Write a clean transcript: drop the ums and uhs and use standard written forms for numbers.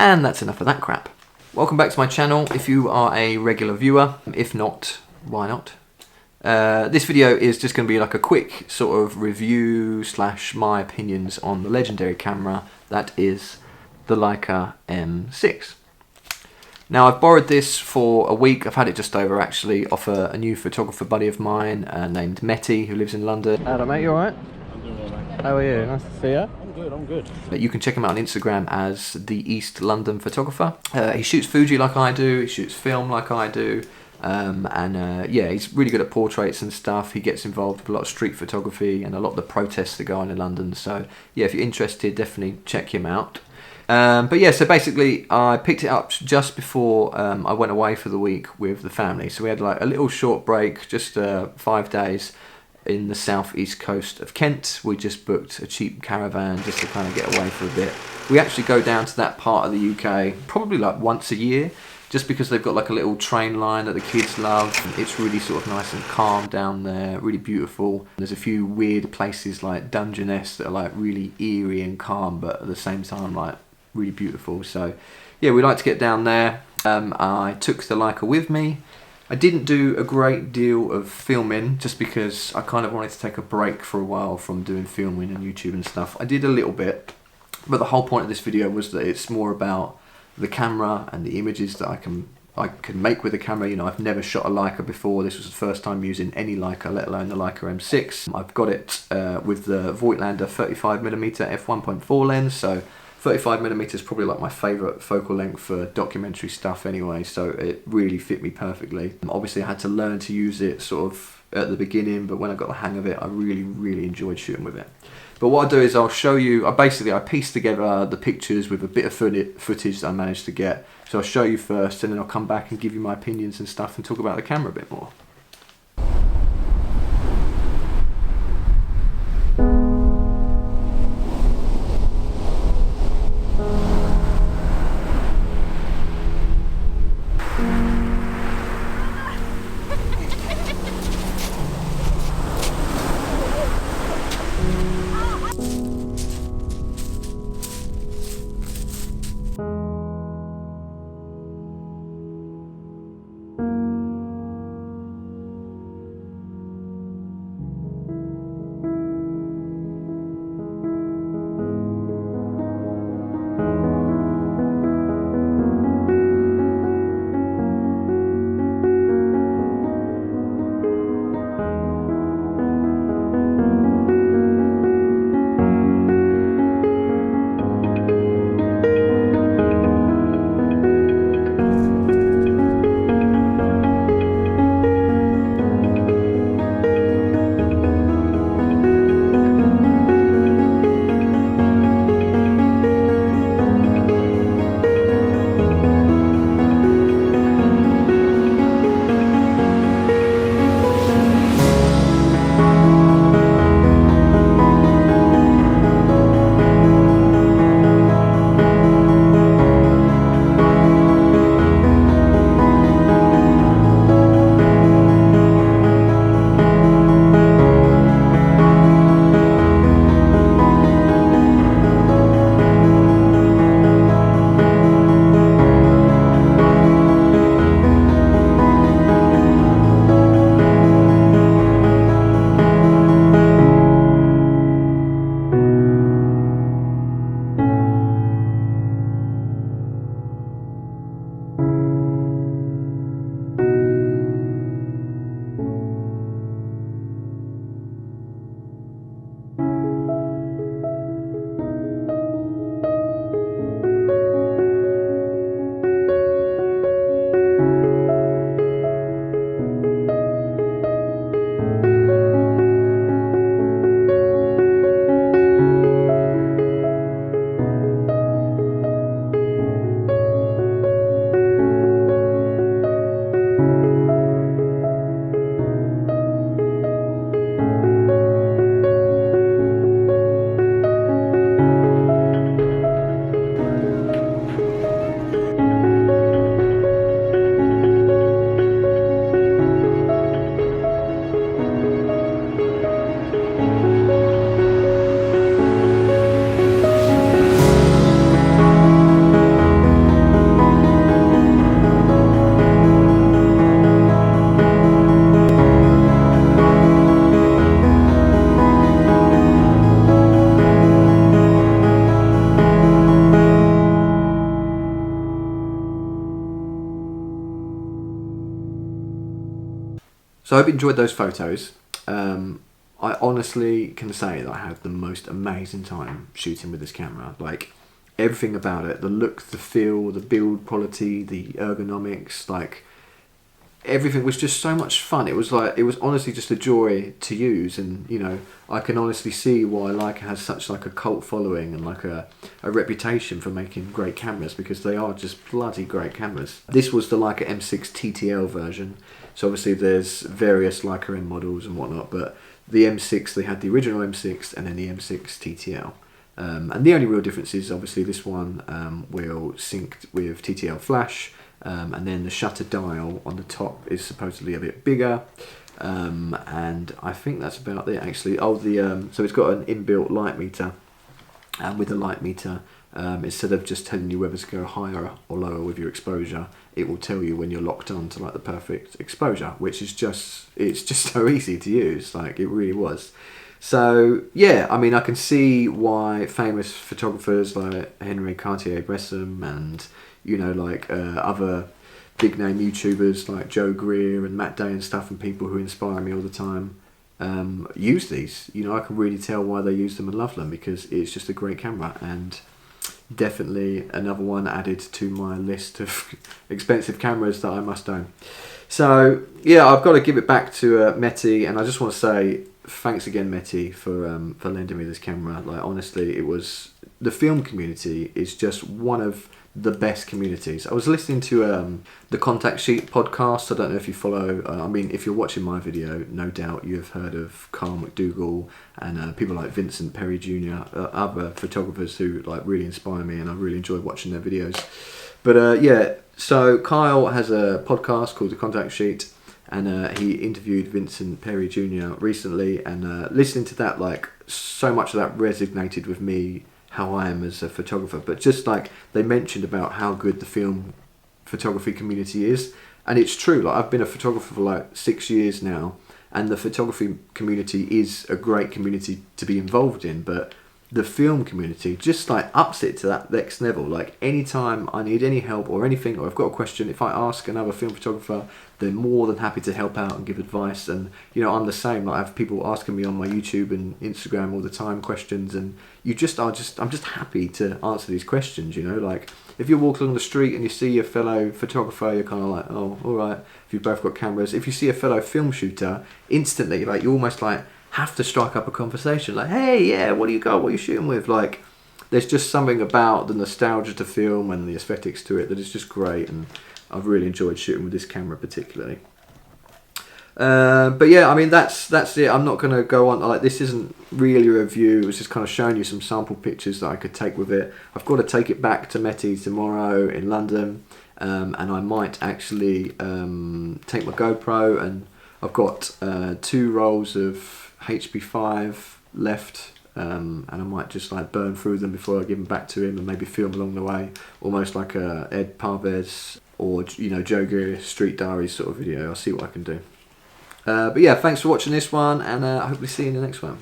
And that's enough of that crap. Welcome back to my channel if you are a regular viewer. If not, why not? This video is just going to be like a quick sort of review / my opinions on the legendary camera that is the Leica M6. Now I've borrowed this for a week. I've had it just over actually off a new photographer buddy of mine named Meti, who lives in London. Hello mate, you alright? I'm doing well, mate. How are you? Nice to see you. I'm good. You can check him out on Instagram as the East London photographer. He shoots Fuji like I do, he shoots film like I do, yeah, he's really good at portraits and stuff. He gets involved with a lot of street photography and a lot of the protests that go on in London. So yeah, if you're interested, definitely check him out. But yeah, so basically I picked it up just before I went away for the week with the family. So we had like a little short break, just 5 days in the southeast coast of Kent. We just booked a cheap caravan just to kind of get away for a bit. We actually go down to that part of the UK probably like once a year, just because they've got like a little train line that the kids love. It's really sort of nice and calm down there, really beautiful. There's a few weird places like Dungeness that are like really eerie and calm, but at the same time like really beautiful. So yeah, we like to get down there. I took the Leica with me. I didn't do a great deal of filming just because I kind of wanted to take a break for a while from doing filming and YouTube and stuff. I did a little bit, but the whole point of this video was that it's more about the camera and the images that I can make with the camera. You know, I've never shot a Leica before. This was the first time using any Leica, let alone the Leica M6. I've got it with the Voigtlander 35mm f1.4 lens, so 35mm is probably like my favourite focal length for documentary stuff anyway, so it really fit me perfectly. Obviously I had to learn to use it sort of at the beginning, but when I got the hang of it, I really enjoyed shooting with it. But what I'll do is I'll show you, I pieced together the pictures with a bit of footage that I managed to get. So I'll show you first, and then I'll come back and give you my opinions and stuff and talk about the camera a bit more. So I hope you enjoyed those photos. I honestly can say that I had the most amazing time shooting with this camera. Like, everything about it, the look, the feel, the build quality, the ergonomics, like, everything was just so much fun. It was honestly just a joy to use, and you know, I can honestly see why Leica has such like a cult following and like a reputation for making great cameras, because they are just bloody great cameras. This was the Leica M6 TTL version, so obviously there's various Leica M models and whatnot, but the M6, they had the original M6 and then the M6 TTL. And the only real difference is obviously this one will sync with TTL flash, and then the shutter dial on the top is supposedly a bit bigger, and I think that's about it actually. Oh, so it's got an inbuilt light meter, and with the light meter, instead of just telling you whether to go higher or lower with your exposure, it will tell you when you're locked on to like the perfect exposure, which is it's just so easy to use. Like, it really was. So yeah, I mean, I can see why famous photographers like Henry Cartier-Bresson and, you know, like other big name YouTubers like Joe Greer and Matt Day and stuff, and people who inspire me all the time, use these. You know, I can really tell why they use them and love them, because it's just a great camera, and definitely another one added to my list of expensive cameras that I must own. So yeah, I've got to give it back to Mehdi, and I just want to say thanks again, Mehdi, for lending me this camera. Like, honestly, the film community is just one of the best communities. I was listening to the Contact Sheet podcast. I don't know if you follow, I mean, if you're watching my video, no doubt you have heard of Carl McDougall and people like Vincent Perry Jr., other photographers who like really inspire me, and I really enjoy watching their videos. But yeah, so Kyle has a podcast called The Contact Sheet, and he interviewed Vincent Perry Jr. recently, and listening to that, like, so much of that resonated with me, how I am as a photographer. But just like they mentioned about how good the film photography community is, and it's true. Like, I've been a photographer for like 6 years now, and the photography community is a great community to be involved in, but the film community just like ups it to that next level. Like, anytime I need any help or anything, or I've got a question, if I ask another film photographer, they're more than happy to help out and give advice. And you know, I'm the same. Like, I have people asking me on my YouTube and Instagram all the time questions, and I'm just happy to answer these questions. You know, like, if you're walking along the street and you see a fellow photographer, you're kind of like, oh, all right. If you've both got cameras, if you see a fellow film shooter, instantly, like, you almost like have to strike up a conversation. Like, hey, yeah, what do you got? What are you shooting with? Like, there's just something about the nostalgia to film and the aesthetics to it that is just great, and I've really enjoyed shooting with this camera particularly. But yeah, I mean, that's it. I'm not going to go on, like, this isn't really a review. It was just kind of showing you some sample pictures that I could take with it. I've got to take it back to Mehdi tomorrow in London, and I might actually take my GoPro, and I've got 2 rolls of HP5 left, and I might just like burn through them before I give them back to him, and maybe film along the way, almost like a Ed Parvez or, you know, Joe Greer Street Diaries sort of video. I'll see what I can do. But yeah, thanks for watching this one, and I hope we see you in the next one.